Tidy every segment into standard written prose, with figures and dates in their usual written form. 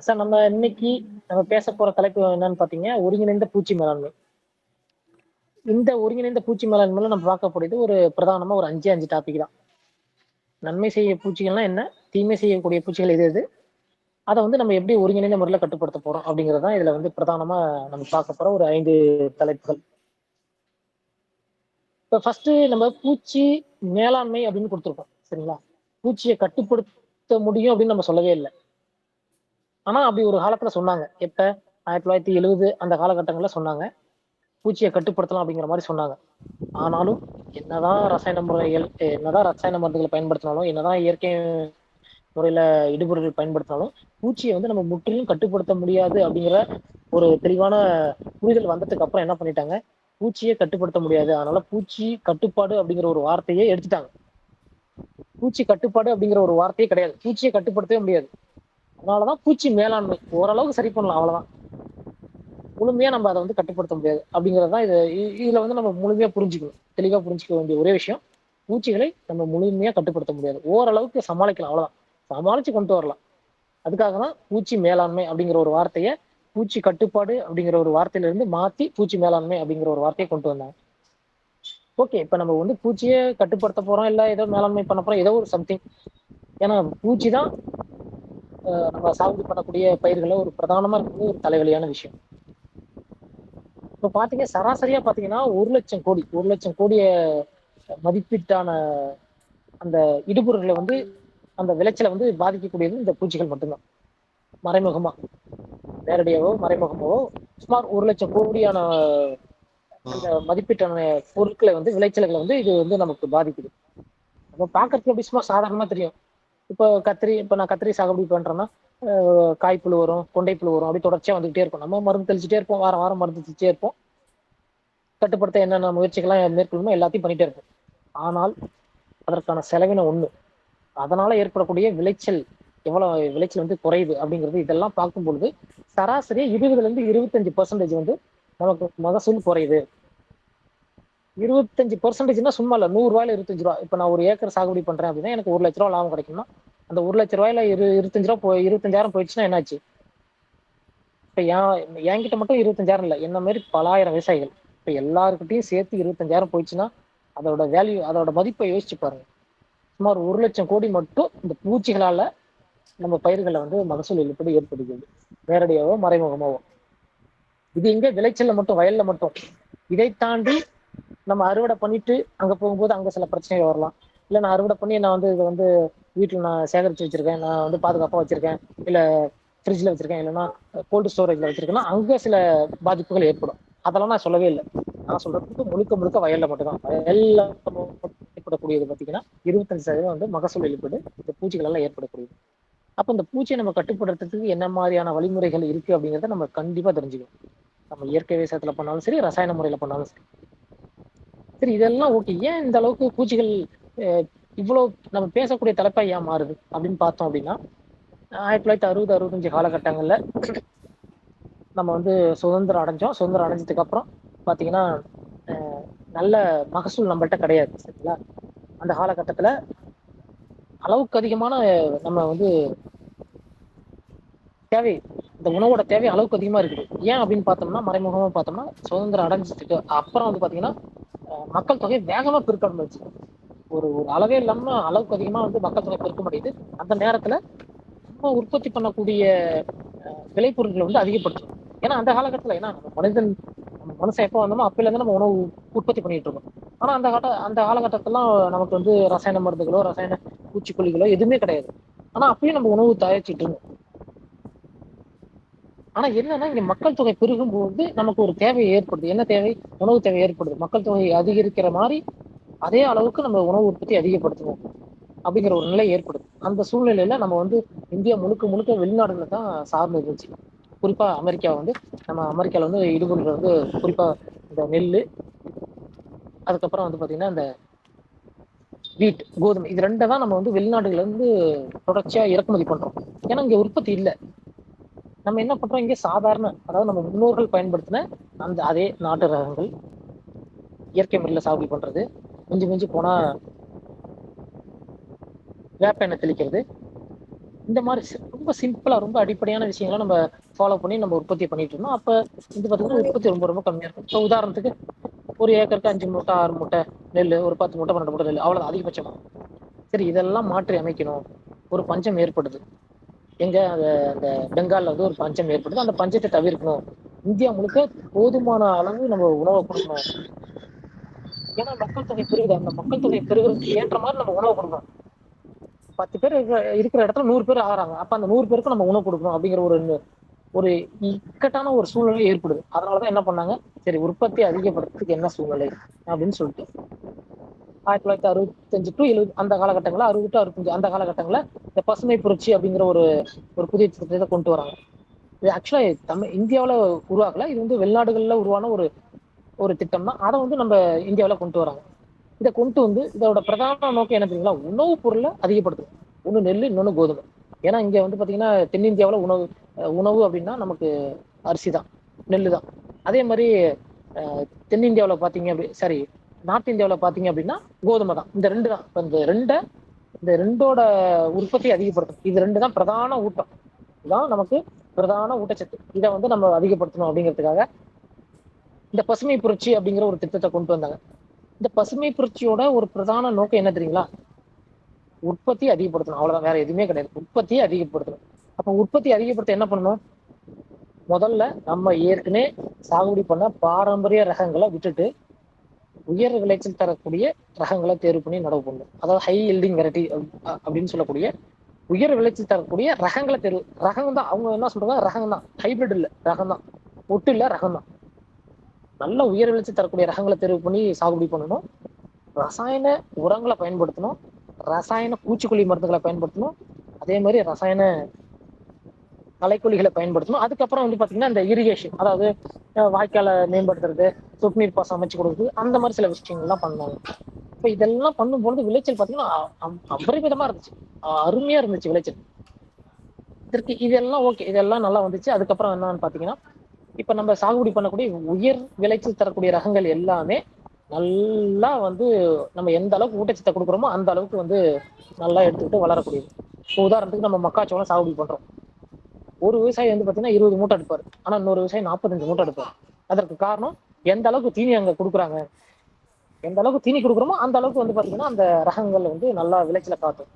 Sir நம்ம இன்னைக்கு பேச போற தலைப்பு என்னன்னு பாத்தீங்க, ஒருங்கிணைந்த பூச்சி மேலாண்மை. இந்த ஒருங்கிணைந்த பூச்சி மேலாண்மையில நம்ம பார்க்கக்கூடியது ஒரு பிரதானமா ஒரு 5 டாபிக் தான். நன்மை செய்ய பூச்சிகள்னா என்ன? தீமை செய்யக்கூடிய பூச்சிகள் எது எது? அத வந்து நம்ம எப்படி ஒருங்கிணைந்த முறையில கட்டுப்படுத்த போறோம் அப்படிங்கிறது தான் இதுல வந்து பிரதானமா நம்ம பார்க்க போற ஒரு 5 தலைப்புகள். இப்ப ஃபர்ஸ்ட் நம்ம பூச்சி மேலாண்மை அப்படின்னு குடுத்துருக்கோம். சரிங்களா? பூச்சிய கட்டுப்படுத்த முடியும் அப்படின்னு நம்ம சொல்லவே இல்ல. ஆனா அப்படி ஒரு காலத்துல சொன்னாங்க. எப்ப? 1970 அந்த காலகட்டங்கள்ல சொன்னாங்க. பூச்சிய கட்டுப்படுத்தலாம் அப்படிங்கிற மாரி சொன்னாங்க. ஆனாலும் என்னதான் ரசாயன முறைகள் என்னதான் ரசாயன மருந்துகள பயன்படுத்தினாலும், என்னதான் இயற்கை முறையில இடுபொருள்கள் பயன்படுத்தினாலும், பூச்சிய வந்து நம்ம முற்றிலும் கட்டுப்படுத்த முடியாது அப்படிங்கிற ஒரு தெளிவான புரிதல் வந்ததுக்கு அப்புறம் என்ன பண்ணிட்டாங்க, பூச்சிய கட்டுப்படுத்த முடியாது. அதனால பூச்சி கட்டுப்பாடு அப்படிங்கிற ஒரு வார்த்தையே எடுத்துட்டாங்க. பூச்சி கட்டுப்பாடு அப்படிங்கிற ஒரு வார்த்தையே கிடையாது. பூச்சிய கட்டுப்படுத்தவே முடியாது. அதனாலதான் பூச்சி மேலாண்மை ஓரளவுக்கு சரி பண்ணலாம் அவ்வளவுதான். முழுமையா நம்ம அதை வந்து கட்டுப்படுத்த முடியாது அப்படிங்கறதுதான் இதுல வந்து நம்ம முழுமையா புரிஞ்சுக்கணும். தெளிவா புரிஞ்சுக்க வேண்டிய ஒரே விஷயம், பூச்சிகளை நம்ம முழுமையா கட்டுப்படுத்த முடியாது. ஓரளவுக்கு சமாளிக்கலாம் அவ்வளவுதான். சமாளிச்சு கொண்டு வரலாம். அதுக்காக தான் பூச்சி மேலாண்மை அப்படிங்கிற ஒரு வார்த்தையை பூச்சி கட்டுப்பாடு அப்படிங்கிற ஒரு வார்த்தையில இருந்து மாத்தி பூச்சி மேலாண்மை அப்படிங்கிற ஒரு வார்த்தையை கொண்டு வந்தாங்க. ஓகே, இப்ப நம்ம வந்து பூச்சியை கட்டுப்படுத்த போறோம், இல்ல ஏதோ மேலாண்மை பண்ண போறோம், ஏதோ ஒரு சம்திங். ஏன்னா பூச்சி தான் நம்ம சாகுபடி பண்ணக்கூடிய பயிர்களை ஒரு பிரதானமா இருக்கிறது ஒரு தலைவலியான விஷயம். இப்ப பாத்தீங்க சராசரியா பாத்தீங்கன்னா 1,00,000 கோடி 1,00,000 கோடிய மதிப்பீட்டான அந்த இடுபொருள்களை வந்து அந்த விளைச்சலை வந்து பாதிக்கக்கூடியது இந்த பூச்சிகள் மட்டும்தான். மறைமுகமா, நேரடியாவோ மறைமுகமாவோ சுமார் 1,00,000 கோடியான அந்த மதிப்பீட்டான பொருட்களை வந்து விளைச்சல்களை வந்து இது வந்து நமக்கு பாதிக்குது. அப்ப பாக்குறதுக்கு அப்படி சும்மா சாதாரணமா தெரியும். இப்ப நான் கத்திரி சாகுபடி பண்றேன்னா காய்ப்புழு வரும், கொண்டைப்புழு வரும், அப்படி தொடர்ச்சியா வந்துகிட்டே இருக்கும். நம்ம மருந்து தெளிச்சுட்டே இருப்போம், வாரம் வாரம் மருந்து தெளிச்சுட்டே இருப்போம். கட்டுப்படுத்த என்னென்ன முயற்சிகள்லாம் மேற்கொள்ளணுமோ எல்லாத்தையும் பண்ணிட்டே இருப்போம். ஆனால் அதற்கான செலவினம் ஒண்ணு. அதனால ஏற்படக்கூடிய விளைச்சல் எவ்வளவு விளைச்சல் வந்து குறையுது அப்படிங்கிறது இதெல்லாம் பார்க்கும் பொழுது சராசரியா 20% வந்து நமக்கு மகசூல் குறையுது. 25%னா சும்மா இல்ல, 100 ரூபாயில 25 ரூபா. இப்ப நான் ஒரு ஏக்கர் சாகுபடி பண்றேன் அப்படின்னா எனக்கு 1,00,000 லாபம் கிடைக்கும்னா அந்த 1,00,000 25 ரூபா 25,000 போயிடுச்சுன்னா என்னாச்சு? இப்ப என்கிட்ட மட்டும் 25,000 இல்ல, என்ன மாதிரி பலாயிரம் விவசாயிகள் இப்ப எல்லாருக்கிட்டையும் சேர்த்து 25,000 போயிடுச்சுன்னா அதோட வேல்யூ, அதோட மதிப்பை யோசிச்சு பாருங்க. சுமார் 1,00,000 கோடி மட்டும் இந்த பூச்சிகளால நம்ம பயிர்களை வந்து மகசூல் இழப்பீடு ஏற்படுகிறது, நேரடியாவோ மறைமுகமாவோ. இது எங்க விளைச்சல்ல மட்டும், வயல்ல மட்டும். இதை தாண்டி நம்ம அறுவடை பண்ணிட்டு அங்க போகும்போது அங்க சில பிரச்சனைகள் வரலாம். இல்ல நான் அறுவடை பண்ணி நான் வந்து இதை வந்து வீட்டுல நான் சேகரிச்சு வச்சிருக்கேன், நான் வந்து பாதுகாப்பா வச்சிருக்கேன், இல்ல ஃப்ரிட்ஜ்ல வச்சிருக்கேன், இல்லைன்னா கோல்டு ஸ்டோரேஜ்ல வச்சிருக்கேன்னா அங்க சில பாதிப்புகள் ஏற்படும். அதெல்லாம் நான் சொல்லவே இல்லை. நான் சொல்றதுக்கு முழுக்க முழுக்க வயல்ல மட்டும்தான். வயல்ல ஏற்படக்கூடியது பாத்தீங்கன்னா 25% வந்து மகசூல் இழப்பீடு இந்த பூச்சிகளால ஏற்படக்கூடியது. அப்ப இந்த பூச்சியை நம்ம கட்டுப்படுத்துறதுக்கு என்ன மாதிரியான வழிமுறைகள் இருக்கு அப்படிங்கிறத நம்ம கண்டிப்பா தெரிஞ்சுக்கணும். நம்ம இயற்கை விவசாயத்துல பண்ணாலும் சரி, ரசாயன முறையில பண்ணாலும் சரி. சரி, இதெல்லாம் ஓகே. ஏன் இந்த அளவுக்கு பூச்சிகள் இவ்வளவு நம்ம பேசக்கூடிய தலைப்பா ஏன் மாறுது அப்படின்னு பார்த்தோம் அப்படின்னா, 1960 65 காலகட்டங்கள்ல நம்ம வந்து சுதந்திரம் அடைஞ்சோம். சுதந்திரம் அடைஞ்சதுக்கு அப்புறம் பாத்தீங்கன்னா நல்ல மகசூல் நம்மள்ட்ட கிடையாது. சரிங்களா? அந்த காலகட்டத்துல அளவுக்கு அதிகமான நம்ம வந்து தேவை, இந்த உணவோட தேவை அளவுக்கு அதிகமா இருக்குது. ஏன் அப்படின்னு பார்த்தோம்னா, மறைமுகமா பார்த்தோம்னா சுதந்திரம் அடைஞ்சதுக்கு அப்புறம் வந்து பாத்தீங்கன்னா மக்கள் தொகை வேகமா பெருக்க ஆரம்பிச்சு. ஒரு ஒரு அளவே இல்லாம அளவுக்கு அதிகமா வந்து மக்கள் தொகை பெருக்க முடியுது. அந்த நேரத்துல நம்ம உற்பத்தி பண்ணக்கூடிய விளைபொருட்களை வந்து அதிகப்படுத்தணும். ஏன்னா அந்த காலகட்டத்துல ஏன்னா நம்ம மனுஷன் எப்போ வந்தோமோ அப்பையில இருந்து நம்ம உணவு உற்பத்தி பண்ணிட்டு இருக்கோம். ஆனா அந்த காலகட்டத்திலாம் நமக்கு வந்து ரசாயன மருந்துகளோ ரசாயன பூச்சிக்கொல்லிகளோ எதுவுமே கிடையாது. ஆனா அப்பயும் நம்ம உணவு தயாரிச்சுட்டு இருந்தோம். ஆனா என்னன்னா இங்க மக்கள் தொகை பெருகும் போது நமக்கு ஒரு தேவை ஏற்படுது. என்ன தேவை? உணவு தேவை ஏற்படுது. மக்கள் தொகை அதிகரிக்கிற மாதிரி அதே அளவுக்கு நம்ம உணவு உற்பத்தி அதிகப்படுத்தணும் அப்படிங்கிற ஒரு நிலை ஏற்படுது. அந்த சூழ்நிலையில நம்ம வந்து இந்தியா முழுக்க முழுக்க வெளிநாடுகளை தான் சார்ந்து இருந்துச்சு. குறிப்பா அமெரிக்கா வந்து, நம்ம அமெரிக்கால வந்து இடுபொருள்கள் வந்து குறிப்பா இந்த நெல்லு, அதுக்கப்புறம் வந்து பாத்தீங்கன்னா இந்த வீட், கோதுமை, இது ரெண்டை தான் நம்ம வந்து வெளிநாடுகள்ல இருந்து தொடர்ச்சியா இறக்குமதி பண்றோம். ஏன்னா இங்க உற்பத்தி இல்லை. நம்ம என்ன பண்றோம், இங்கே சாதாரண, அதாவது நம்ம முன்னோர்கள் பயன்படுத்தின அந்த அதே நாட்டு ரகங்கள், இயற்கை முறையில சாகுபடி பண்றது, மிஞ்சி மிஞ்சி போனா வேப்ப எண்ணெய் தெளிக்கிறது, இந்த மாதிரி ரொம்ப சிம்பிளா ரொம்ப அடிப்படையான விஷயங்களை நம்ம ஃபாலோ பண்ணி நம்ம உற்பத்தி பண்ணிட்டு இருந்தோம். அப்ப வந்து பாத்தீங்கன்னா உற்பத்தி ரொம்ப ரொம்ப கம்மியா இருக்கும். இப்போ உதாரணத்துக்கு ஒரு ஏக்கருக்கு 5 மூட்டை 6 மூட்டை நெல், ஒரு 10 மூட்டை 12 மூட்டை நெல், அவ்வளவு அதிகபட்சமா. சரி, இதெல்லாம் மாற்றி அமைக்கணும். ஒரு பஞ்சம் ஏற்படுது. எங்க அந்த பெங்கால்ல வந்து ஒரு பஞ்சம் ஏற்படுது. அந்த பஞ்சத்தை தவிர்க்கணும். இந்தியா முழுக்க போதுமான அளவு நம்ம உணவை கொடுக்கணும். ஏன்னா மக்கள் தொகை பெருகுது. அந்த மக்கள் தொகை பெருகிறதுக்கு ஏற்ற மாதிரி நம்ம உணவு கொடுக்கணும். 10 பேர் இருக்கிற இடத்துல 100 பேர் ஆகிறாங்க. அப்ப அந்த 100 பேருக்கு நம்ம உணவு கொடுக்கணும் அப்படிங்கிற ஒரு ஒரு இக்கட்டான ஒரு சூழ்நிலை ஏற்படுது. அதனாலதான் என்ன பண்ணாங்க, சரி உற்பத்தி அதிகப்படுத்துறதுக்கு என்ன சூழ்நிலை அப்படின்னு சொல்லிட்டு 1965 டு 70 அந்த காலகட்டங்கள 60 டு 65 அந்த காலகட்டங்கள இந்த பசுமை புரட்சி அப்படிங்கிற ஒரு ஒரு புதிய திட்டத்தை கொண்டு வராங்க. இது ஆக்சுவலா இந்தியாவில உருவாக்கல. இது வந்து வெளிநாடுகள்ல உருவான ஒரு ஒரு திட்டம் தான். அதை வந்து நம்ம இந்தியாவில கொண்டு வராங்க. இதை கொண்டு வந்து இதோட பிரதான நோக்கம் என்ன தெரியுங்களா, உணவுப் பொருளை அதிகப்படுத்தும். ஒண்ணு நெல், இன்னொன்னு கோதுமை. ஏன்னா இங்க வந்து பாத்தீங்கன்னா தென்னிந்தியாவில உணவு உணவு அப்படின்னா நமக்கு அரிசி தான், நெல்லு தான். அதே மாதிரி தென்னிந்தியாவில பாத்தீங்க சாரி நார்த் இந்தியாவில பாத்தீங்க அப்படின்னா கோதுமை தான். இந்த ரெண்டு தான். இந்த ரெண்டோட உற்பத்தி அதிகப்படுத்தும். இது ரெண்டு தான் பிரதான ஊட்டம். இதுதான் நமக்கு பிரதான ஊட்டச்சத்து. இதை வந்து நம்ம அதிகப்படுத்தணும் அப்படிங்கிறதுக்காக இந்த பசுமை புரட்சி அப்படிங்கிற ஒரு திட்டத்தை கொண்டு வந்தாங்க. இந்த பசுமை புரட்சியோட ஒரு பிரதான நோக்கம் என்ன தெரியுங்களா, உற்பத்தி அதிகப்படுத்தணும். அவ்வளவுதான், வேற எதுவுமே கிடையாது. உற்பத்தியை அதிகப்படுத்தணும். அப்ப உற்பத்தி அதிகப்படுத்த என்ன பண்ணணும், முதல்ல நம்ம ஏற்கனவே சாகுபடி பண்ண பாரம்பரிய ரகங்களை விட்டுட்டு உயர் விளைச்சல் தரக்கூடிய ரகங்களை தேர்வு பண்ணி நடவு பண்ணணும். அதாவது ஹை யீல்டிங் வெரைட்டி அப்படின்னு சொல்லக்கூடிய உயர் விளைச்சல் தரக்கூடிய ரகங்களை தேர்வு. ரகம் தான் அவங்க என்ன சொல்றாங்க, ரகம் தான், ஹைபிரிட் இல்ல, ரகம் தான், ஒட்டு இல்ல, ரகம் தான். நல்ல உயர் விளைச்சல் தரக்கூடிய ரகங்களை தேர்வு பண்ணி சாகுபடி பண்ணணும். ரசாயன உரங்களை பயன்படுத்தணும். ரசாயன பூச்சிக்கொல்லி மருந்துகளை பயன்படுத்தணும். அதே மாதிரி ரசாயன களைக்கொல்லிகளை பயன்படுத்தணும். அதுக்கப்புறம் வந்து பாத்தீங்கன்னா இந்த இரிகேஷன், அதாவது வாய்க்காலை மேம்படுத்துறது, சொட்டு நீர் பாசனம் அமைச்சு கொடுக்குறது, அந்த மாதிரி சில விஷயங்கள்லாம் பண்ணாங்க. இப்ப இதெல்லாம் பண்ணும்பொழுது விளைச்சல் பாத்தீங்கன்னா அபரிமிதமா இருந்துச்சு, அருமையா இருந்துச்சு விளைச்சல். இதற்கு இதெல்லாம் ஓகே, இதெல்லாம் நல்லா வந்துச்சு. அதுக்கப்புறம் என்னன்னு பாத்தீங்கன்னா, இப்ப நம்ம சாகுபடி பண்ணக்கூடிய உயர் விளைச்சல் தரக்கூடிய ரகங்கள் எல்லாமே நல்லா வந்து நம்ம எந்த அளவுக்கு ஊட்டச்சத்தை கொடுக்குறோமோ அந்த அளவுக்கு வந்து நல்லா எடுத்துக்கிட்டு வளரக்கூடியது. இப்போ உதாரணத்துக்கு நம்ம மக்காச்சோளம் சாகுபடி பண்றோம். ஒரு விவசாயி வந்து பாத்தீங்கன்னா 20 மூட்டை எடுப்பாரு. ஆனா இன்னொரு விவசாயி 45 மூட்டை எடுப்பாரு. அதற்கு காரணம் எந்த அளவுக்கு தீனி அங்க கொடுக்குறாங்க, எந்த அளவுக்கு தீனி கொடுக்குறோமோ அந்த அளவுக்கு வந்து பாத்தீங்கன்னா அந்த ரகங்கள் வந்து நல்லா விளைச்சல காட்டும்.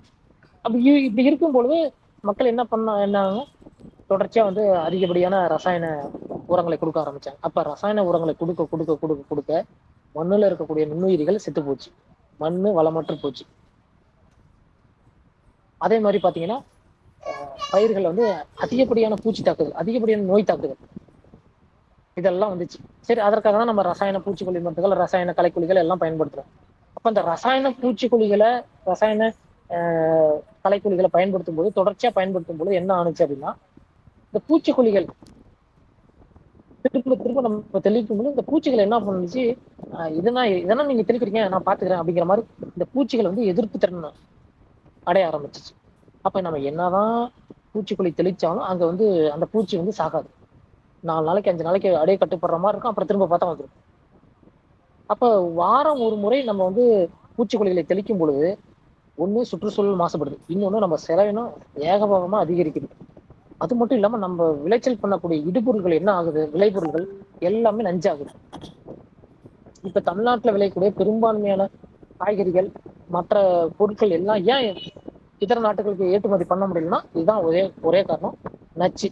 அப்படி இப்படி இருக்கும் பொழுது மக்கள் என்ன தொடர்ச்சியா வந்து அதிகப்படியான ரசாயன உரங்களை கொடுக்க ஆரம்பிச்சாங்க. அப்ப ரசாயன உரங்களை கொடுக்க கொடுக்க கொடுக்க கொடுக்க மண்ணுல இருக்கக்கூடிய நுண்ணுயிரிகள் செத்து போச்சு, மண்ணு வளமற்று போச்சு. அதே மாதிரி பாத்தீங்கன்னா பயிர்கள் வந்து அதிகப்படியான பூச்சி தாக்குதல், அதிகப்படியான நோய் தாக்குதல், இதெல்லாம் வந்துச்சு. சரி, அதற்காக தான் நம்ம ரசாயன பூச்சிக்கொல்லி மருந்துகள், ரசாயன களைக்கொல்லிகள் எல்லாம் பயன்படுத்துறோம். அப்ப அந்த ரசாயன பூச்சிக்கொல்லிகளை, ரசாயன களைக்கொல்லிகளை பயன்படுத்தும் போது, தொடர்ச்சியா பயன்படுத்தும் போது என்ன ஆணுச்சு அப்படின்னா, இந்த பூச்சிக்கொல்லிகள் திரும்ப திரும்ப நம்ம தெளிக்கும் போது இந்த பூச்சிகள் என்ன பண்ணுச்சு, இதெல்லாம் நீங்க தெளிக்கிறீங்க நான் பாத்துக்கிறேன் அப்படிங்கிற மாதிரி இந்த பூச்சிகள் வந்து எதிர்ப்பு திறன் அடைய ஆரம்பிச்சிச்சு. அப்ப நம்ம என்னதான் பூச்சிக்கொல்லி தெளிச்சாலும் அங்க வந்து அந்த பூச்சி வந்து சாகாது. 4 நாளைக்கு 5 நாளைக்கு அடைய கட்டுப்படுற மாதிரி இருக்கும். அப்புறம் திரும்ப பார்த்தா வந்துடும். அப்ப வாரம் ஒரு முறை நம்ம வந்து பூச்சிக்கொல்லிகளை தெளிக்கும் பொழுது ஒண்ணு சுற்றுச்சூழல் மாசுபடுது, இன்னொன்னு நம்ம செலவினம் ஏகபோகமா அதிகரிக்குது. அது மட்டும் இல்லாம நம்ம விளைச்சல் பண்ணக்கூடிய இடுபொருள்கள் என்ன ஆகுது, விளைபொருள்கள் எல்லாமே நஞ்சாகுது. இப்ப தமிழ்நாட்டுல விளையக்கூடிய பெரும்பான்மையான காய்கறிகள், மற்ற பொருட்கள் எல்லாம் ஏன் இதர நாட்டுகளுக்கு ஏற்றுமதி பண்ண முடியலன்னா இதுதான் ஒரே காரணம், நச்சு.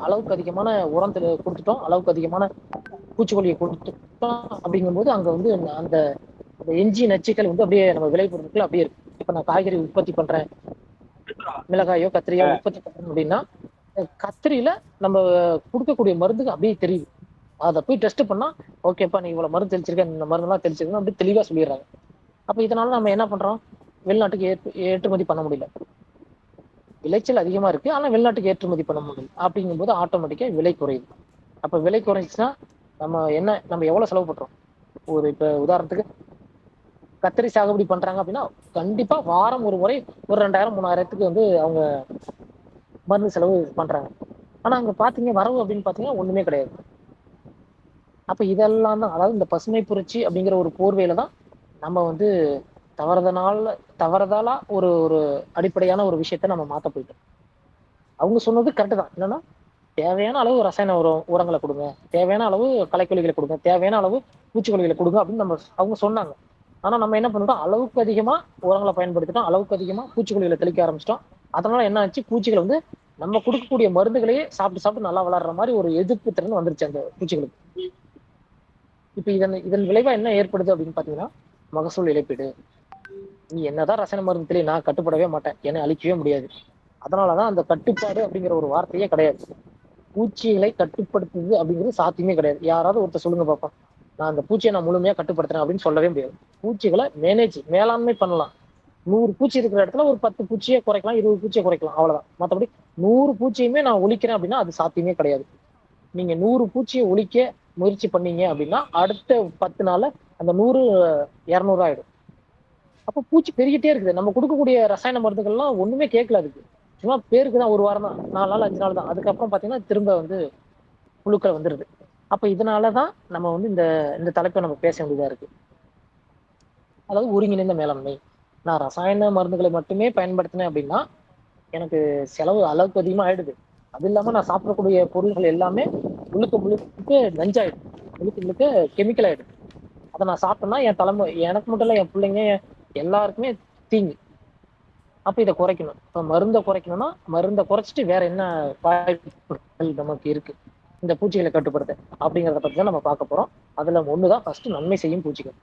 அளவுக்கு அதிகமான உரம் கொடுத்துட்டோம், அளவுக்கு அதிகமான பூச்சிக்கொல்லியை கொடுத்துட்டோம். அப்படிங்கும்போது அங்க வந்து அந்த எஞ்சிய நச்சுக்கள் வந்து அப்படியே நம்ம விளைபொருட்கள் அப்படியே இருக்கு. இப்ப நான் காய்கறி உற்பத்தி பண்றேன், மிளகாயோ கத்திரியோ உற்பத்தி பண்றோம் அப்படின்னா கத்திரியில நம்ம கொடுக்கக்கூடிய மருந்துக்கு அப்படியே தெரியுது. அதை போய் டெஸ்ட் பண்ணா ஓகேப்பா நீ இவ்வளவு மருந்து தெளிச்சிருக்க, இந்த மருந்தெல்லாம் தெளிச்சிருக்கணும் அப்படி தெளிவா சொல்லிடுறாங்க. அப்ப இதனால நம்ம என்ன பண்றோம், வெளிநாட்டுக்கு ஏற்றுமதி பண்ண முடியல. விளைச்சல் அதிகமா இருக்கு, ஆனா வெளிநாட்டுக்கு ஏற்றுமதி பண்ண முடியல. அப்படிங்கும் போது ஆட்டோமேட்டிக்கா விலை குறையுது. அப்ப விலை குறைஞ்சுன்னா நம்ம எவ்வளவு செலவு பண்றோம். ஒரு இப்ப உதாரணத்துக்கு கத்திரி சாகுபடி பண்றாங்க அப்படின்னா கண்டிப்பா வாரம் ஒரு முறை ஒரு 2000 3000த்துக்கு வந்து அவங்க மருந்து செலவு பண்றாங்க. ஆனா அங்க பாத்தீங்க வரவு அப்படின்னு பாத்தீங்கன்னா ஒண்ணுமே கிடையாது. அப்ப இதெல்லாம் தான், அதாவது இந்த பசுமை புரட்சி அப்படிங்கிற ஒரு போர்வையில தான் நம்ம வந்து தவறுதலா ஒரு ஒரு அடிப்படையான ஒரு விஷயத்த நம்ம மாத்த போயிட்டோம். அவங்க சொன்னது கரெக்ட் தான். என்னன்னா தேவையான அளவு ரசாயன உரங்களை கொடுங்க, தேவையான அளவு களைக்கொல்லிகளை கொடுங்க, தேவையான அளவு பூச்சிக்கொல்லிகளை கொடுங்க அப்படின்னு அவங்க சொன்னாங்க. ஆனா நம்ம என்ன பண்ணிட்டோம், அளவுக்கு அதிகமா உரங்களை பயன்படுத்திட்டோம், அளவுக்கு அதிகமா பூச்சிக்கொல்லிகளை தெளிக்க ஆரம்பிச்சிட்டோம். அதனால என்ன ஆச்சு, பூச்சிகள் வந்து நம்ம கொடுக்கக்கூடிய மருந்துகளையே சாப்பிட்டு சாப்பிட்டு நல்லா வளர்ற மாதிரி ஒரு எதிர்ப்பு திறன் வந்துருச்சு அந்த பூச்சிகளுக்கு. இப்ப இதன் விளைவா என்ன ஏற்படுது அப்படின்னு பாத்தீங்கன்னா, மகசூல் இழப்பீடு. நீ என்னதான் ரசாயன மருந்து தெளி, நான் கட்டுப்படவே மாட்டேன், என்னை அழிக்கவே முடியாது. அதனாலதான் அந்த கட்டுப்பாடு அப்படிங்கிற ஒரு வார்த்தையே கிடையாது. பூச்சிகளை கட்டுப்படுத்துது அப்படிங்கிறது சாத்தியமே கிடையாது. யாராவது ஒருத்தர் சொல்லுங்க பார்ப்போம், நான் அந்த பூச்சியை நான் முழுமையா கட்டுப்படுத்துறேன் அப்படின்னு சொல்லவே முடியாது. பூச்சிகளை மேலாண்மை பண்ணலாம். 100 பூச்சி இருக்கிற இடத்துல ஒரு 10 பூச்சியை குறைக்கலாம், 20 பூச்சியை குறைக்கலாம், அவ்வளவுதான். மற்றபடி 100 பூச்சியுமே நான் ஒழிக்கிறேன் அப்படின்னா அது சாத்தியமே கிடையாது. நீங்க 100 பூச்சியை ஒழிக்க முயற்சி பண்ணீங்க அப்படின்னா அடுத்த 10 நாள்ல அந்த 100 200 ஆயிடும். அப்ப பூச்சி பெருகிட்டே இருக்குது. நம்ம கொடுக்கக்கூடிய ரசாயன மருந்துகள்லாம் ஒண்ணுமே கேட்கல அதுக்கு. சும்மா பேருக்கு தான், ஒரு வாரம் தான், 4 நாள் 5 நாள் தான். அதுக்கப்புறம் பாத்தீங்கன்னா திரும்ப வந்து புழுக்கள் வந்துருது. அப்ப இதனாலதான் நம்ம வந்து இந்த இந்த தலைப்பை நம்ம பேச வேண்டியதா இருக்கு. அதாவது ஒருங்கிணைந்த மேலாண்மை. நான் ரசாயன மருந்துகளை மட்டுமே பயன்படுத்தினேன் அப்படின்னா எனக்கு செலவு அளவுக்கு அதிகமா ஆயிடுது. அது இல்லாம நான் சாப்பிடக்கூடிய பொருள்கள் எல்லாமே முழுக்க முழுக்க நஞ்சாயிடும், முழுக்க முழுக்க கெமிக்கல் ஆயிடும். அதை நான் சாப்பிட்டேன்னா என் தலைமை, எனக்கு மட்டும் இல்ல, என் பிள்ளைங்க எல்லாருக்குமே தீங்கு. அப்ப இதை குறைக்கணும். இப்ப மருந்தை குறைக்கணும்னா மருந்தை குறைச்சிட்டு வேற என்ன வாய்ப்புகள் நமக்கு இருக்கு இந்த பூச்சிகளை கட்டுப்படுத்த அப்படிங்கிறத பத்தி தான் நம்ம பார்க்க போறோம். அதுல ஒண்ணுதான் ஃபர்ஸ்ட், நன்மை செய்யும் பூச்சிகள்.